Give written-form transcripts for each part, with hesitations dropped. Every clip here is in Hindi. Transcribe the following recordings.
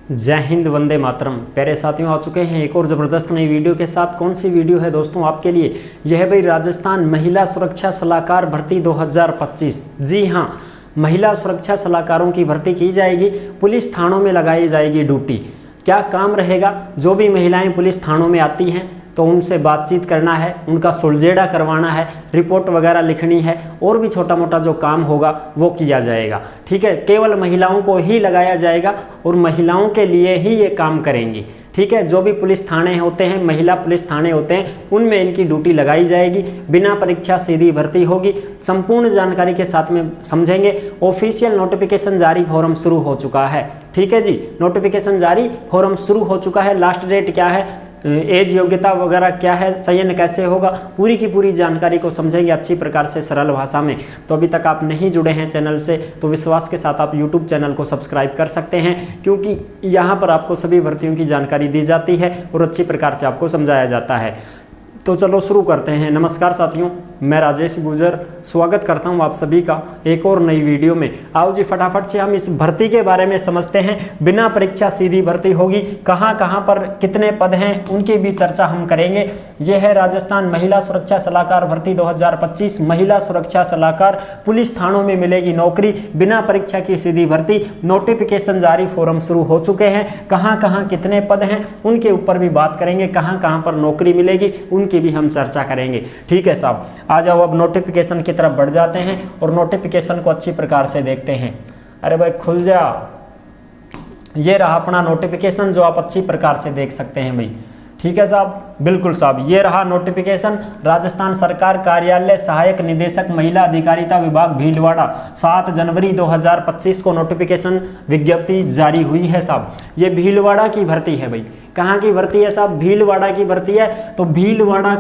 जय हिंद, वंदे मातरम। प्यारे साथियों, आ चुके हैं एक और ज़बरदस्त नई वीडियो के साथ। कौन सी वीडियो है दोस्तों आपके लिए? यह है भाई राजस्थान महिला सुरक्षा सलाहकार भर्ती 2025। जी हाँ, महिला सुरक्षा सलाहकारों की भर्ती की जाएगी। पुलिस थानों में लगाई जाएगी ड्यूटी। क्या काम रहेगा? जो भी महिलाएं पुलिस थानों में आती हैं तो उनसे बातचीत करना है, उनका सुलझेड़ा करवाना है, रिपोर्ट वगैरह लिखनी है, और भी छोटा मोटा जो काम होगा वो किया जाएगा। ठीक है, केवल महिलाओं को ही लगाया जाएगा और महिलाओं के लिए ही ये काम करेंगी। ठीक है, जो भी पुलिस थाने होते हैं, महिला पुलिस थाने होते हैं, उनमें इनकी ड्यूटी लगाई जाएगी। बिना परीक्षा सीधी भर्ती होगी। संपूर्ण जानकारी के साथ में समझेंगे। ऑफिशियल नोटिफिकेशन जारी, फॉर्म शुरू हो चुका है। ठीक है जी, नोटिफिकेशन जारी, फॉर्म शुरू हो चुका है। लास्ट डेट क्या है, एज योग्यता वगैरह क्या है, चयन कैसे होगा, पूरी की पूरी जानकारी को समझेंगे अच्छी प्रकार से, सरल भाषा में। तो अभी तक आप नहीं जुड़े हैं चैनल से तो विश्वास के साथ आप YouTube चैनल को सब्सक्राइब कर सकते हैं, क्योंकि यहाँ पर आपको सभी भर्तियों की जानकारी दी जाती है और अच्छी प्रकार से आपको समझाया जाता है। तो चलो शुरू करते हैं। नमस्कार साथियों, मैं राजेश गुजर स्वागत करता हूं आप सभी का एक और नई वीडियो में। आओ जी फटाफट से हम इस भर्ती के बारे में समझते हैं। बिना परीक्षा सीधी भर्ती होगी। कहां कहां पर कितने पद हैं उनकी भी चर्चा हम करेंगे। यह है राजस्थान महिला सुरक्षा सलाहकार भर्ती 2025। महिला सुरक्षा सलाहकार, पुलिस थानों में मिलेगी नौकरी, बिना परीक्षा की सीधी भर्ती। नोटिफिकेशन जारी, फॉर्म शुरू हो चुके हैं। कहां कहां कितने पद हैं उनके ऊपर भी बात करेंगे। कहां कहां पर नौकरी मिलेगी उनकी भी हम चर्चा करेंगे। ठीक है साहब, आ जाओ अब नोटिफिकेशन की तरफ बढ़ जाते हैं और नोटिफिकेशन को अच्छी प्रकार से देखते हैं। अरे भाई खुल जा। ये रहा अपना नोटिफिकेशन जो आप अच्छी प्रकार से देख सकते हैं भाई। ठीक है साहब, बिल्कुल साहब, ये रहा नोटिफिकेशन। राजस्थान सरकार कार्यालय सहायक निदेशक महिला अधिकारिता विभाग भीलवाड़ा, 7 जनवरी 2025 को नोटिफिकेशन विज्ञप्ति जारी हुई है साहब। ये भीलवाड़ा की भर्ती है भाई। कहाँ की भर्ती है साहब? भीलवाड़ा की भर्ती है। तो भीलवाड़ा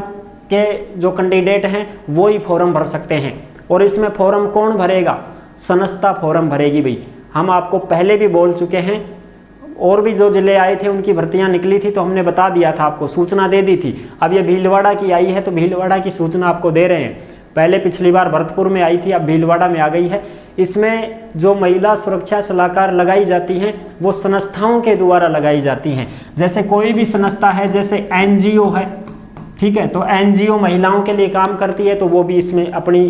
के जो कैंडिडेट हैं वो ही फॉर्म भर सकते हैं। और इसमें फॉर्म कौन भरेगा? संस्था फॉर्म भरेगी भाई। हम आपको पहले भी बोल चुके हैं, और भी जो जिले आए थे उनकी भर्तियां निकली थी तो हमने बता दिया था, आपको सूचना दे दी थी। अब ये भीलवाड़ा की आई है तो भीलवाड़ा की सूचना आपको दे रहे हैं। पहले पिछली बार भरतपुर में आई थी, अब भीलवाड़ा में आ गई है। इसमें जो महिला सुरक्षा सलाहकार लगाई जाती हैं वो संस्थाओं के द्वारा लगाई जाती हैं। जैसे कोई भी संस्था है, जैसे NGO है, ठीक है, तो NGO महिलाओं के लिए काम करती है तो वो भी इसमें अपनी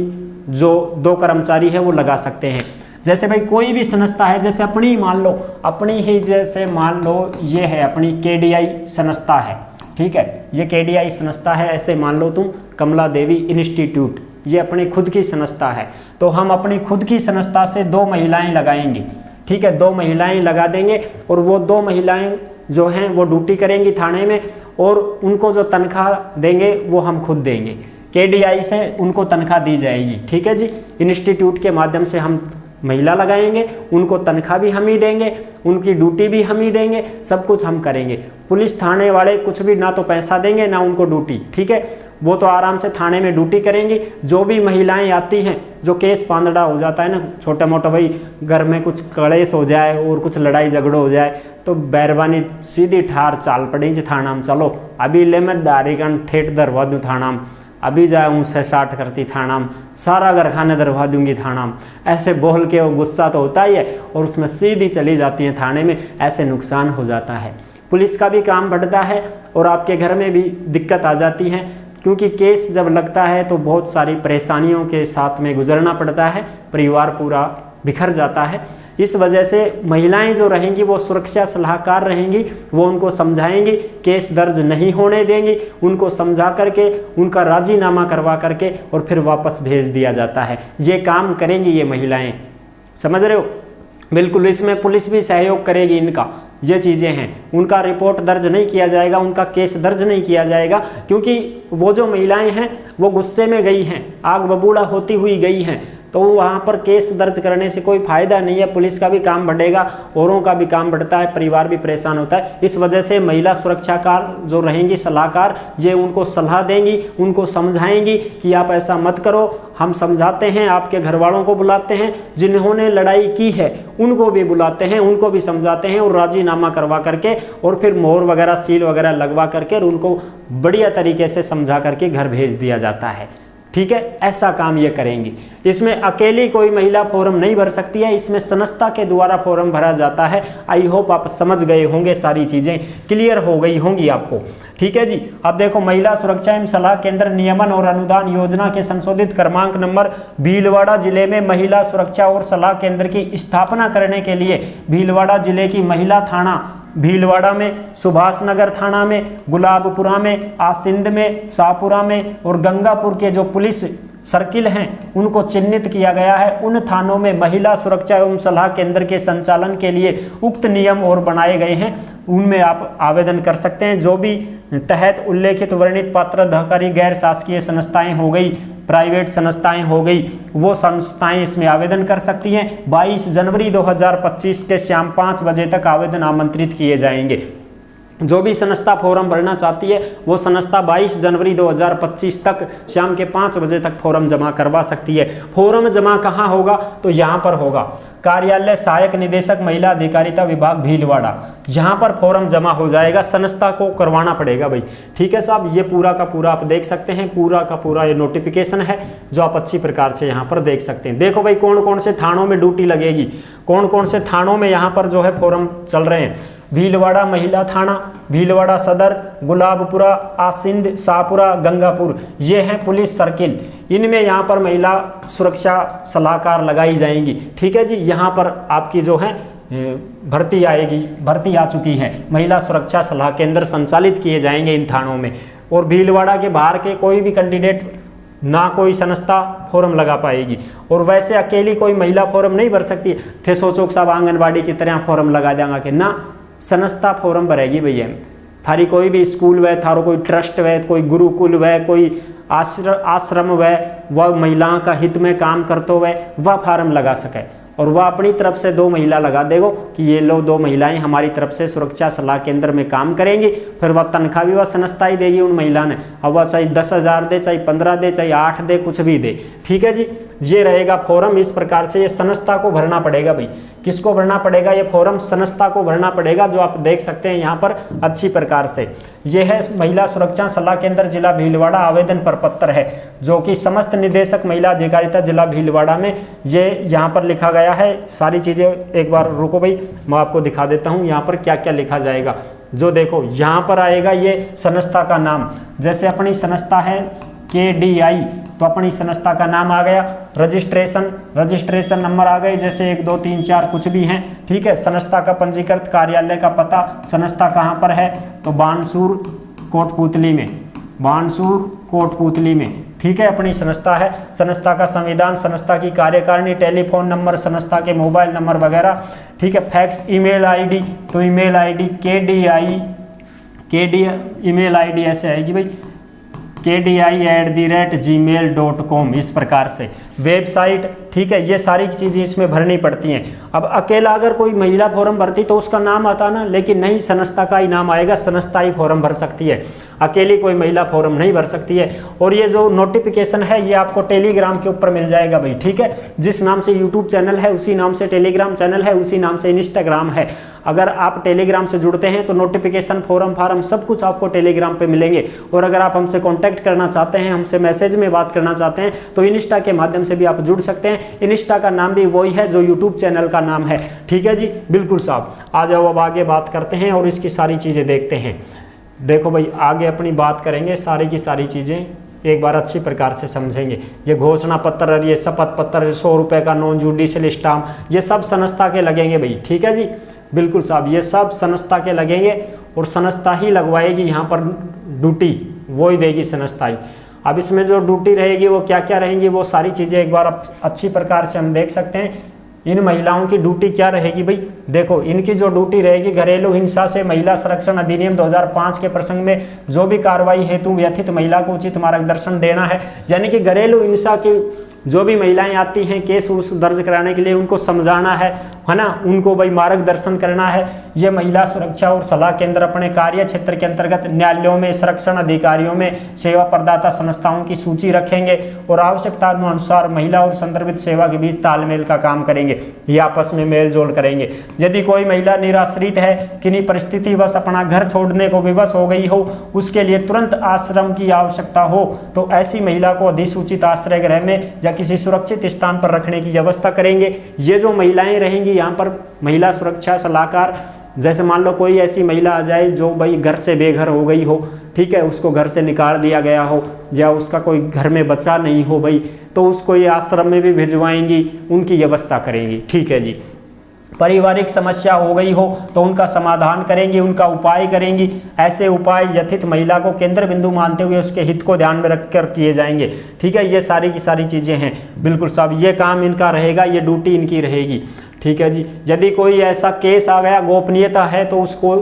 जो 2 कर्मचारी है वो लगा सकते हैं। जैसे भाई कोई भी संस्था है, जैसे अपनी मान लो, अपनी ही जैसे मान लो ये है अपनी KDI संस्था है। ठीक है, ये KDI संस्था है, ऐसे मान लो तुम कमला देवी इंस्टीट्यूट, ये अपनी खुद की संस्था है। तो हम अपनी खुद की संस्था से 2 महिलाएं लगाएंगे। ठीक है, 2 महिलाएं लगा देंगे और वो 2 महिलाएं जो हैं वो ड्यूटी करेंगी थाने में, और उनको जो तनख्वाह देंगे वो हम खुद देंगे। KDI से उनको तनख्वाह दी जाएगी। ठीक है जी, इंस्टीट्यूट के माध्यम से हम महिला लगाएंगे, उनको तनख्वाह भी हम ही देंगे, उनकी ड्यूटी भी हम ही देंगे, सब कुछ हम करेंगे। पुलिस थाने वाले कुछ भी ना तो पैसा देंगे ना उनको ड्यूटी। ठीक है, वो तो आराम से थाने में ड्यूटी करेंगी। जो भी महिलाएं आती हैं, जो केस पांदड़ा हो जाता है ना छोटा मोटा, भाई घर में कुछ कलेश हो जाए और कुछ लड़ाई झगड़ो हो जाए तो बैरबानी सीधी ठार चाल पड़ी जी थाना में, चलो अभी ले मैं दारीगन ठेठ दरवा दूँ थाना में, अभी जाऊँ 6-60 करती थाना में, सारा घर खाने दरवा दूंगी थाना में। ऐसे बोल के वो गुस्सा तो होता ही है और उसमें सीधी चली जाती हैं थाने में। ऐसे नुकसान हो जाता है, पुलिस का भी काम बढ़ता है और आपके घर में भी दिक्कत आ जाती है, क्योंकि केस जब लगता है तो बहुत सारी परेशानियों के साथ में गुजरना पड़ता है, परिवार पूरा बिखर जाता है। इस वजह से महिलाएं जो रहेंगी वो सुरक्षा सलाहकार रहेंगी, वो उनको समझाएंगी, केस दर्ज नहीं होने देंगी, उनको समझा करके उनका राजीनामा करवा करके और फिर वापस भेज दिया जाता है। ये काम करेंगी ये महिलाएं, समझ रहे हो? बिल्कुल, इसमें पुलिस भी सहयोग करेगी इनका। ये चीज़ें हैं, उनका रिपोर्ट दर्ज नहीं किया जाएगा, उनका केस दर्ज नहीं किया जाएगा, क्योंकि वो जो महिलाएं हैं वो गुस्से में गई हैं, आग बबूला होती हुई गई हैं, तो वहाँ पर केस दर्ज करने से कोई फायदा नहीं है। पुलिस का भी काम बढ़ेगा, औरों का भी काम बढ़ता है, परिवार भी परेशान होता है। इस वजह से महिला सुरक्षाकार जो रहेंगी सलाहकार, ये उनको सलाह देंगी, उनको समझाएंगी कि आप ऐसा मत करो, हम समझाते हैं। आपके घर वालों को बुलाते हैं, जिन्होंने लड़ाई की है उनको भी बुलाते हैं, उनको भी समझाते हैं और राजीनामा करवा करके और फिर मोहर वगैरह सील वगैरह लगवा करके और उनको बढ़िया तरीके से समझा करके घर भेज दिया जाता है। ठीक है, ऐसा काम ये करेंगी। इसमें अकेली कोई महिला फॉर्म नहीं भर सकती है, इसमें संस्था के द्वारा फॉर्म भरा जाता है। आई होप आप समझ गए होंगे, सारी चीज़ें क्लियर हो गई होंगी आपको। ठीक है जी। अब देखो, महिला सुरक्षा एवं सलाह केंद्र नियमन और अनुदान योजना के संशोधित क्रमांक नंबर भीलवाड़ा जिले में महिला सुरक्षा और सलाह केंद्र की स्थापना करने के लिए भीलवाड़ा जिले की महिला थाना भीलवाड़ा में, सुभाष नगर थाना में, गुलाबपुरा में, आसिंद में, शाहपुरा में और गंगापुर के जो पुलिस सर्किल हैं उनको चिन्हित किया गया है। उन थानों में महिला सुरक्षा एवं सलाह केंद्र के संचालन के लिए उक्त नियम और बनाए गए हैं, उनमें आप आवेदन कर सकते हैं। जो भी तहत उल्लेखित वर्णित पात्र अधिकारी गैर शासकीय संस्थाएं हो गई, प्राइवेट संस्थाएं हो गई, वो संस्थाएं इसमें आवेदन कर सकती हैं। 22 जनवरी 2025 के शाम 5 बजे तक आवेदन आमंत्रित किए जाएंगे। जो भी संस्था फॉर्म भरना चाहती है वो संस्था 22 जनवरी 2025 तक शाम के 5 बजे तक फॉर्म जमा करवा सकती है। फॉर्म जमा कहाँ होगा? तो यहाँ पर होगा, कार्यालय सहायक निदेशक महिला अधिकारिता विभाग भीलवाड़ा, यहाँ पर फॉर्म जमा हो जाएगा। संस्था को करवाना पड़ेगा भाई। ठीक है साहब, ये पूरा का पूरा आप देख सकते हैं, पूरा का पूरा ये नोटिफिकेशन है जो आप अच्छी प्रकार से यहाँ पर देख सकते हैं। देखो भाई, कौन कौन से थानों में ड्यूटी लगेगी, कौन कौन से थानों में यहाँ पर जो है फॉर्म चल रहे हैं। भीलवाड़ा महिला थाना, भीलवाड़ा सदर, गुलाबपुरा, आसिंद, शाहपुरा, गंगापुर, ये हैं पुलिस सर्किल। इनमें यहाँ पर महिला सुरक्षा सलाहकार लगाई जाएंगी। ठीक है जी। यहाँ पर आपकी जो है भर्ती आएगी, भर्ती आ चुकी है। महिला सुरक्षा सलाह केंद्र संचालित किए जाएंगे इन थानों में। और भीलवाड़ा के बाहर के कोई भी कैंडिडेट ना कोई संस्था फॉर्म लगा पाएगी। और वैसे अकेली कोई महिला फॉर्म नहीं भर सकती थे। सोचो साहब आंगनबाड़ी की तरह फॉर्म लगा देंगे कि ना, संस्था फॉर्म भरेगी भैया। थारी कोई भी स्कूल वह, थारो कोई ट्रस्ट वह, कोई गुरुकुल वह, कोई आश्रम वह महिलाओं का हित में काम करते हुए वह फार्म लगा सके। और वह अपनी तरफ से 2 महिला लगा देगो कि ये लो 2 महिलाएं हमारी तरफ से सुरक्षा सलाह केंद्र में काम करेंगी। फिर वह तनख्वाह भी वह संस्था ही देगी उन महिला ने। अब वह चाहे 10,000 दे, चाहे 15 दे, चाहे 8 दे, कुछ भी दे। ठीक है जी। ये रहेगा फॉर्म। इस प्रकार से ये संस्था को भरना पड़ेगा भाई। किसको भरना पड़ेगा? ये फॉर्म संस्था को भरना पड़ेगा, जो आप देख सकते हैं यहाँ पर अच्छी प्रकार से। ये है महिला सुरक्षा सलाह केंद्र जिला भीलवाड़ा आवेदन प्रपत्र है, जो कि समस्त निदेशक महिला अधिकारिता जिला भीलवाड़ा में ये यहाँ पर लिखा गया है। सारी चीज़ें एक बार रुको भाई, मैं आपको दिखा देता हूँ यहाँ पर क्या क्या लिखा जाएगा। जो देखो यहाँ पर आएगा ये संस्था का नाम, जैसे अपनी संस्था है KDI, तो अपनी संस्था का नाम आ गया। रजिस्ट्रेशन नंबर आ गए, जैसे 1 2 3 4 कुछ भी हैं। ठीक है। संस्था का पंजीकृत कार्यालय का पता, संस्था कहाँ पर है? तो बानसूर कोटपुतली में, बानसूर कोटपुतली में। ठीक है, अपनी संस्था है। संस्था का संविधान, संस्था की कार्यकारिणी, टेलीफोन नंबर, संस्था के मोबाइल नंबर वगैरह। ठीक है। फैक्स, ईमेल आईडी, तो email ID KDI email ID ऐसे आएगी भाई, KDI@gmail.com, इस प्रकार से। वेबसाइट, ठीक है, ये सारी चीज़ें इसमें भरनी पड़ती हैं। अब अकेला अगर कोई महिला फॉर्म भरती तो उसका नाम आता ना, लेकिन नहीं, संस्था का ही नाम आएगा। संस्था ही फॉर्म भर सकती है, अकेली कोई महिला फॉर्म नहीं भर सकती है। और ये जो नोटिफिकेशन है ये आपको टेलीग्राम के ऊपर मिल जाएगा भाई। ठीक है। जिस नाम से यूट्यूब चैनल है उसी नाम से टेलीग्राम चैनल है, उसी नाम से इंस्टाग्राम है। अगर आप टेलीग्राम से जुड़ते हैं तो नोटिफिकेशन, फॉर्म सब कुछ आपको टेलीग्राम पे मिलेंगे। और अगर आप हमसे कांटेक्ट करना चाहते हैं, हमसे मैसेज में बात करना चाहते हैं, तो इंस्टा के माध्यम से भी आप जुड़ सकते हैं। इंस्टा का नाम भी वही है जो यूट्यूब चैनल का नाम है। ठीक है जी, बिल्कुल साहब। आ जाओ, अब आगे बात करते हैं और इसकी सारी चीज़ें देखते हैं। देखो भाई, आगे अपनी बात करेंगे, सारी की सारी चीज़ें एक बार अच्छी प्रकार से समझेंगे। ये घोषणा पत्र, ये शपथ पत्र, 100 रुपये का नॉन जुडिशियल स्टाम्प, ये सब संस्था के लगेंगे भाई। ठीक है जी, बिल्कुल साहब, ये सब संस्था के लगेंगे और संस्था ही लगवाएगी। यहाँ पर ड्यूटी वो ही देगी संस्था ही। अब इसमें जो ड्यूटी रहेगी वो क्या क्या रहेंगी, वो सारी चीज़ें एक बार अच्छी प्रकार से हम देख सकते हैं। इन महिलाओं की ड्यूटी क्या रहेगी भाई? देखो, इनकी जो ड्यूटी रहेगी, घरेलू हिंसा से महिला संरक्षण अधिनियम 2005 के प्रसंग में जो भी कार्रवाई हेतु व्यथित महिला को उचित मार्गदर्शन देना है। यानी कि घरेलू हिंसा की जो भी महिलाएं आती हैं केस उस दर्ज कराने के लिए, उनको समझाना है ना, उनको भाई मार्गदर्शन करना है। ये महिला सुरक्षा और सलाह केंद्र अपने कार्य क्षेत्र के अंतर्गत न्यायालयों में, संरक्षण अधिकारियों में, सेवा प्रदाता संस्थाओं की सूची रखेंगे और आवश्यकता अनुसार महिला और संदर्भित सेवा के बीच तालमेल का काम करेंगे। ये आपस में मेल जोल करेंगे। यदि कोई महिला निराश्रित है, किन्हीं परिस्थितिवश अपना घर छोड़ने को विवश हो गई हो, उसके लिए तुरंत आश्रम की आवश्यकता हो, तो ऐसी महिला को अधिसूचित आश्रय गृह में या किसी सुरक्षित स्थान पर रखने की व्यवस्था करेंगे। ये जो महिलाएं रहेंगी यहाँ पर महिला सुरक्षा सलाहकार, जैसे मान लो कोई ऐसी महिला आ जाए जो भाई घर से बेघर हो गई हो, ठीक है, उसको घर से निकाल दिया गया हो या उसका कोई घर में बच्चा नहीं हो भाई, तो उसको ये आश्रम में भी भिजवाएंगी, उनकी व्यवस्था करेंगी। ठीक है जी। पारिवारिक समस्या हो गई हो तो उनका समाधान करेंगी, उनका उपाय करेंगी। ऐसे उपाय यथित महिला को केंद्र बिंदु मानते हुए उसके हित को ध्यान में रखकर किए जाएंगे। ठीक है, ये सारी की सारी चीज़ें हैं। बिल्कुल साहब, ये काम इनका रहेगा, ये ड्यूटी इनकी रहेगी। ठीक है जी। यदि कोई ऐसा केस आ गया, गोपनीयता है, तो उसको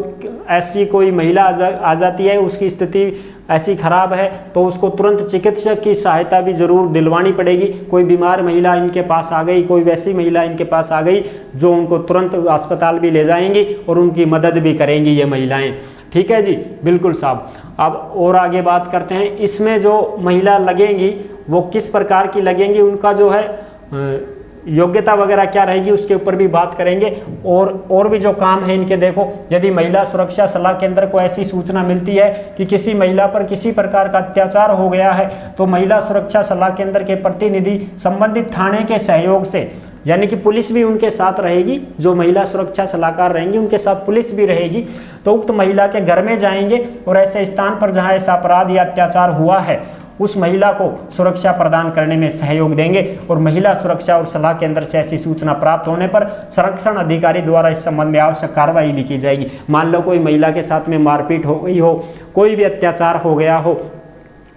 ऐसी कोई महिला आ जाती है, उसकी स्थिति ऐसी खराब है तो उसको तुरंत चिकित्सक की सहायता भी जरूर दिलवानी पड़ेगी। कोई बीमार महिला इनके पास आ गई, कोई वैसी महिला इनके पास आ गई जो उनको तुरंत अस्पताल भी ले जाएंगी और उनकी मदद भी करेंगी ये महिलाएं। ठीक है जी, बिल्कुल साहब। अब और आगे बात करते हैं, इसमें जो महिला लगेंगी वो किस प्रकार की लगेंगी, उनका जो है योग्यता वगैरह क्या रहेगी, उसके ऊपर भी बात करेंगे। और भी जो काम है इनके, देखो, यदि महिला सुरक्षा सलाह केंद्र को ऐसी सूचना मिलती है कि किसी महिला पर किसी प्रकार का अत्याचार हो गया है, तो महिला सुरक्षा सलाह केंद्र के प्रतिनिधि संबंधित थाने के सहयोग से, यानी कि पुलिस भी उनके साथ रहेगी, जो महिला सुरक्षा सलाहकार रहेंगी उनके साथ पुलिस भी रहेगी, तो उक्त महिला के घर में जाएंगे और ऐसे स्थान पर जहां ऐसा अपराध या अत्याचार हुआ है उस महिला को सुरक्षा प्रदान करने में सहयोग देंगे। और महिला सुरक्षा और सलाह केंद्र से ऐसी सूचना प्राप्त होने पर संरक्षण अधिकारी द्वारा इस संबंध में आवश्यक कार्रवाई भी की जाएगी। मान लो कोई महिला के साथ में मारपीट हो गई हो, कोई भी अत्याचार हो गया हो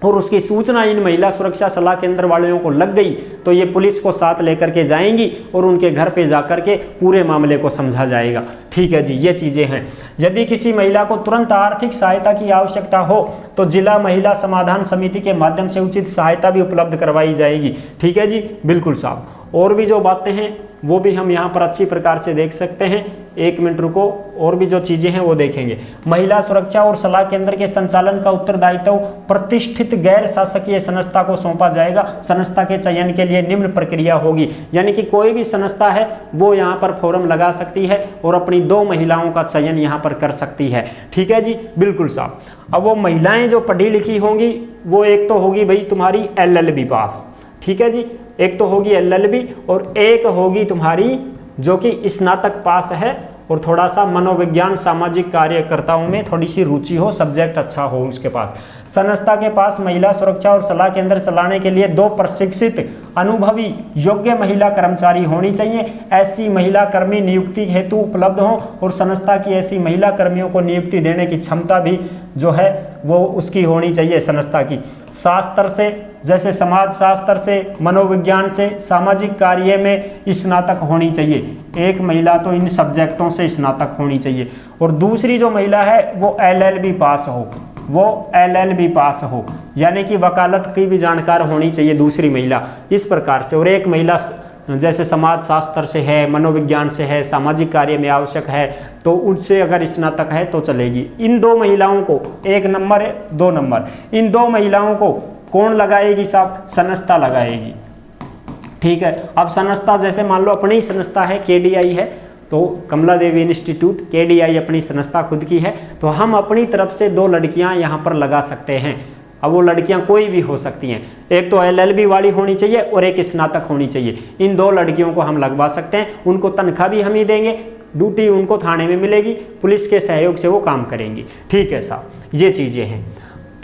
और उसकी सूचना इन महिला सुरक्षा सलाह केंद्र वालों को लग गई, तो ये पुलिस को साथ लेकर के जाएंगी और उनके घर पे जाकर के पूरे मामले को समझा जाएगा। ठीक है जी, ये चीज़ें हैं। यदि किसी महिला को तुरंत आर्थिक सहायता की आवश्यकता हो तो जिला महिला समाधान समिति के माध्यम से उचित सहायता भी उपलब्ध करवाई जाएगी। ठीक है जी, बिल्कुल साहब। और भी जो बातें हैं वो भी हम यहाँ पर अच्छी प्रकार से देख सकते हैं। एक मिनट रुको, और भी जो चीज़ें हैं वो देखेंगे। महिला सुरक्षा और सलाह केंद्र के संचालन का उत्तरदायित्व प्रतिष्ठित गैर शासकीय संस्था को सौंपा जाएगा। संस्था के चयन के लिए निम्न प्रक्रिया होगी, यानी कि कोई भी संस्था है वो यहाँ पर फॉर्म लगा सकती है और अपनी 2 महिलाओं का चयन यहाँ पर कर सकती है। ठीक है जी, बिल्कुल साहब। अब वो महिलाएं जो पढ़ी लिखी होंगी वो एक तो होगी भाई तुम्हारी LLB पास, ठीक है जी, एक तो होगी LLB और एक होगी तुम्हारी जो कि स्नातक पास है और थोड़ा सा मनोविज्ञान सामाजिक कार्यकर्ताओं में थोड़ी सी रुचि हो, सब्जेक्ट अच्छा हो उसके पास। संस्था के पास महिला सुरक्षा और सलाह केंद्र चलाने के लिए 2 प्रशिक्षित अनुभवी योग्य महिला कर्मचारी होनी चाहिए। ऐसी महिला कर्मी नियुक्ति हेतु उपलब्ध हों और संस्था की ऐसी महिला कर्मियों को नियुक्ति देने की क्षमता भी जो है वो उसकी होनी चाहिए संस्था की। शास्त्र से, जैसे समाज शास्त्र से, मनोविज्ञान से, सामाजिक कार्य में स्नातक होनी चाहिए। एक महिला तो इन सब्जेक्टों से स्नातक होनी चाहिए। और दूसरी जो महिला है वो LLB पास हो, वो LLB पास हो, यानी कि वकालत की भी जानकार होनी चाहिए दूसरी महिला, इस प्रकार से। और एक महिला जैसे समाज शास्त्र से है, मनोविज्ञान से है, सामाजिक कार्य में आवश्यक है, तो उनसे अगर स्नातक है तो चलेगी। इन 2 महिलाओं को, 1 नंबर है 2 नंबर, इन 2 महिलाओं को कौन लगाएगी साहब? संस्था लगाएगी। ठीक है। अब संस्था जैसे मान लो अपनी संस्था है, KDI है, तो कमला देवी इंस्टीट्यूट, KDI अपनी संस्था खुद की है, तो हम अपनी तरफ से 2 लड़कियां यहाँ पर लगा सकते हैं। अब वो लड़कियां कोई भी हो सकती हैं, एक तो LLB वाली होनी चाहिए और एक स्नातक होनी चाहिए। इन 2 लड़कियों को हम लगवा सकते हैं। उनको तनख्वाह भी हम ही देंगे, ड्यूटी उनको थाने में मिलेगी, पुलिस के सहयोग से वो काम करेंगी। ठीक है साहब, ये चीज़ें हैं।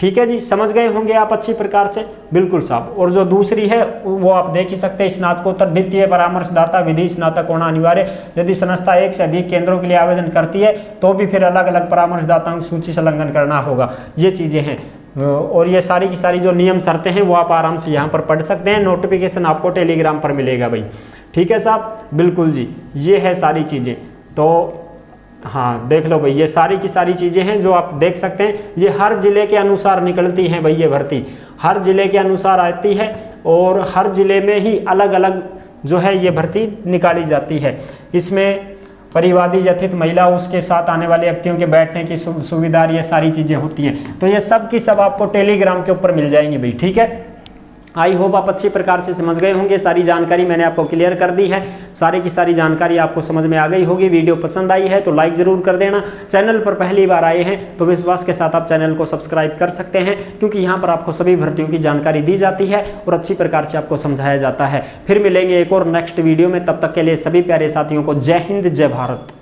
ठीक है जी, समझ गए होंगे आप अच्छी प्रकार से। बिल्कुल साहब। और जो दूसरी है वो आप देख ही सकते हैं, स्नातकोत्तर द्वितीय परामर्शदाता विधि स्नातक होना अनिवार्य। यदि संस्था 1 से अधिक केंद्रों के लिए आवेदन करती है तो भी फिर अलग अलग परामर्शदाताओं की सूची संलग्न करना होगा। ये चीज़ें हैं। और ये सारी की सारी जो नियम शर्तें हैं वो आप आराम से यहाँ पर पढ़ सकते हैं। नोटिफिकेशन आपको टेलीग्राम पर मिलेगा भाई। ठीक है साहब, बिल्कुल जी, ये है सारी चीज़ें। तो हाँ देख लो भाई, ये सारी की सारी चीज़ें हैं जो आप देख सकते हैं। ये हर जिले के अनुसार निकलती हैं भाई, ये भर्ती हर जिले के अनुसार आती है। और हर ज़िले में ही अलग अलग जो है ये भर्ती निकाली जाती है। इसमें परिवादी यथित महिला, उसके साथ आने वाले व्यक्तियों के बैठने की सुविधा, ये सारी चीज़ें होती हैं। तो ये सब की सब आपको टेलीग्राम के ऊपर मिल जाएंगी भाई, ठीक है। आई होप आप अच्छी प्रकार से समझ गए होंगे। सारी जानकारी मैंने आपको क्लियर कर दी है, सारी की सारी जानकारी आपको समझ में आ गई होगी। वीडियो पसंद आई है तो लाइक ज़रूर कर देना। चैनल पर पहली बार आए हैं तो विश्वास के साथ आप चैनल को सब्सक्राइब कर सकते हैं, क्योंकि यहाँ पर आपको सभी भर्तियों की जानकारी दी जाती है और अच्छी प्रकार से आपको समझाया जाता है। फिर मिलेंगे एक और नेक्स्ट वीडियो में, तब तक के लिए सभी प्यारे साथियों को जय हिंद, जय भारत।